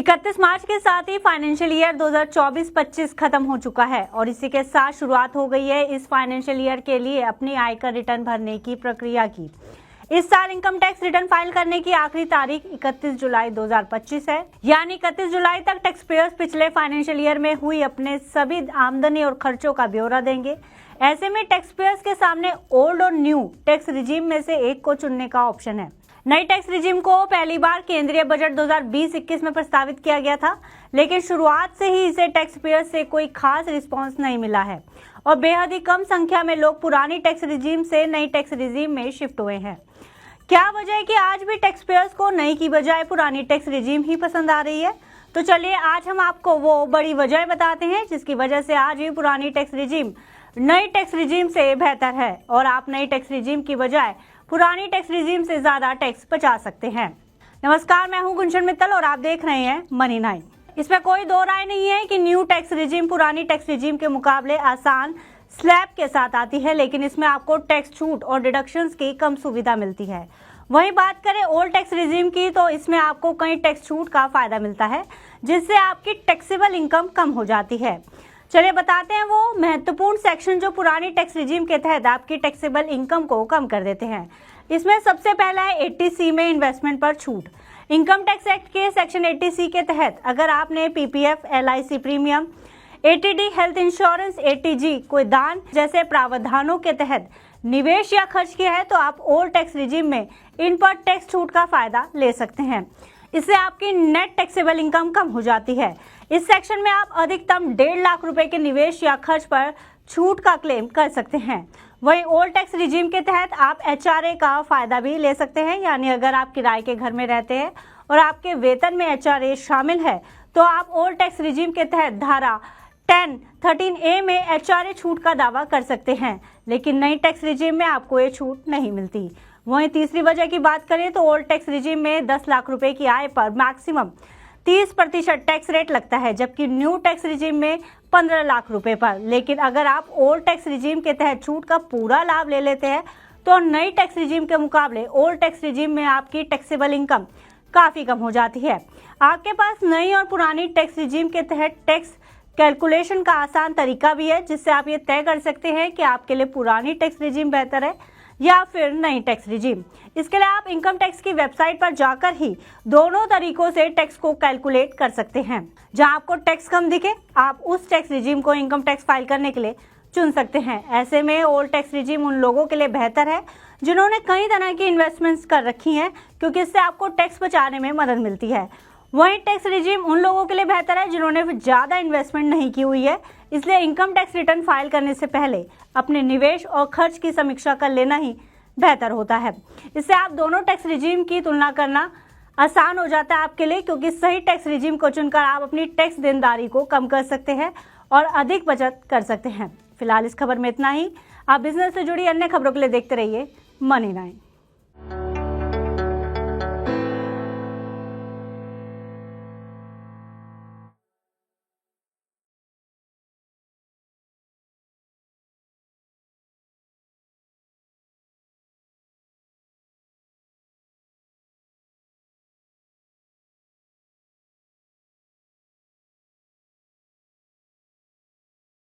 31 मार्च के साथ ही financial year 2024-25 खत्म हो चुका है और इसी के साथ शुरुआत हो गई है इस फाइनेंशियल ईयर के लिए अपनी आयकर रिटर्न भरने की प्रक्रिया की। इस साल इनकम टैक्स रिटर्न फाइल करने की आखिरी तारीख 31 जुलाई 2025 है, यानी 31 जुलाई तक टैक्स पेयर्स पिछले फाइनेंशियल ईयर में हुई अपने सभी आमदनी और खर्चों का ब्यौरा देंगे। ऐसे में टैक्स पेयर्स के सामने ओल्ड और न्यू टैक्स रिजीम में से एक को चुनने का ऑप्शन है। नई टैक्स रिजीम को पहली बार केंद्रीय बजट 2020-21 में प्रस्तावित किया गया था, लेकिन शुरुआत से ही इसे टैक्स पेयर्स से कोई खास रिस्पांस नहीं मिला है और बेहद ही कम संख्या में लोग पुरानी टैक्स रिजीम से नई टैक्स रिजीम में शिफ्ट हुए हैं। क्या वजह है कि आज भी टैक्स पेयर्स को नई की बजाय पुरानी टैक्स रिजीम ही पसंद आ रही है? तो चलिए आज हम आपको वो बड़ी वजह बताते हैं जिसकी वजह से आज भी पुरानी टैक्स रिजीम नई टैक्स रिजीम से बेहतर है और आप नई टैक्स रिजीम की बजाय पुरानी टैक्स रिजीम से ज्यादा टैक्स बचा सकते हैं। नमस्कार, मैं हूं गुंशन मित्तल और आप देख रहे हैं मनी 9। इसमें कोई दो राय नहीं है कि न्यू टैक्स रिजीम पुरानी टैक्स रिजीम के मुकाबले आसान स्लैब के साथ आती है, लेकिन इसमें आपको टैक्स छूट और डिडक्शंस की कम सुविधा मिलती है। वहीं बात करें ओल्ड टैक्स रिजीम की तो इसमें आपको कई टैक्स छूट का फायदा मिलता है, जिससे आपकी टैक्सेबल इनकम कम हो जाती है। चलिए बताते हैं वो महत्वपूर्ण सेक्शन जो पुरानी टैक्स रिजीम के तहत आपकी टैक्सेबल इनकम को कम कर देते हैं। इसमें सबसे पहला है 80C में इन्वेस्टमेंट पर छूट। इनकम टैक्स एक्ट के सेक्शन 80C के तहत अगर आपने PPF, LIC premium, ATD health insurance, ATG कोई दान जैसे प्रावधानों के तहत निवेश या खर्च किया है तो आप ओल्ड टैक्स रिजीम में इन पर टैक्स छूट का फायदा ले सकते हैं। इससे आपकी नेट टैक्सेबल इनकम कम हो जाती है। इस सेक्शन में आप अधिकतम 1.5 लाख रुपए के निवेश या खर्च पर छूट का क्लेम कर सकते हैं। वहीं ओल्ड टैक्स रिजीम के तहत आप HRA का फायदा भी ले सकते हैं, यानी अगर आप किराए के घर में रहते हैं और आपके वेतन में HRA शामिल है तो आप ओल्ड टैक्स रिजीम के तहत धारा 10(13)A में HRA छूट का दावा कर सकते हैं, लेकिन नई टैक्स रिजीम में आपको ये छूट नहीं मिलती। वहीं तीसरी वजह की बात करें तो ओल्ड टैक्स रिजीम में 10 लाख रुपए की आय पर मैक्सिमम 30% टैक्स रेट लगता है, जबकि न्यू टैक्स रिजीम में 15 लाख रुपए पर। लेकिन अगर आप ओल्ड टैक्स रिजीम के तहत छूट का पूरा लाभ ले लेते हैं तो नई टैक्स रिजीम के मुकाबले ओल्ड टैक्स रिजीम में आपकी टैक्सेबल इनकम काफी कम हो जाती है। आपके पास नई और पुरानी टैक्स रिजीम के तहत टैक्स कैलकुलेशन का आसान तरीका भी है, जिससे आप ये तय कर सकते हैं कि आपके लिए पुरानी टैक्स रिजीम बेहतर है या फिर नई टैक्स रिजीम। इसके लिए आप इनकम टैक्स की वेबसाइट पर जाकर ही दोनों तरीकों से टैक्स को कैलकुलेट कर सकते हैं। जहां आपको टैक्स कम दिखे आप उस टैक्स रिजीम को इनकम टैक्स फाइल करने के लिए चुन सकते हैं। ऐसे में ओल्ड टैक्स रिजीम उन लोगों के लिए बेहतर है जिन्होंने कई तरह की इन्वेस्टमेंट्स कर रखी हैं, क्योंकि इससे आपको टैक्स बचाने में मदद मिलती है। वहीं टैक्स रिजीम उन लोगों के लिए बेहतर है जिन्होंने ज्यादा इन्वेस्टमेंट नहीं की हुई है, इसलिए इनकम टैक्स रिटर्न फाइल करने से पहले अपने निवेश और खर्च की समीक्षा कर लेना ही बेहतर होता है। इससे आप दोनों टैक्स रिजीम की तुलना करना आसान हो जाता है आपके लिए, क्योंकि सही टैक्स रिजीम को चुनकर आप अपनी टैक्स देनदारी को कम कर सकते हैं और अधिक बचत कर सकते हैं। फिलहाल इस खबर में इतना ही। आप बिजनेस से जुड़ी अन्य खबरों के लिए देखते रहिए मनी 9।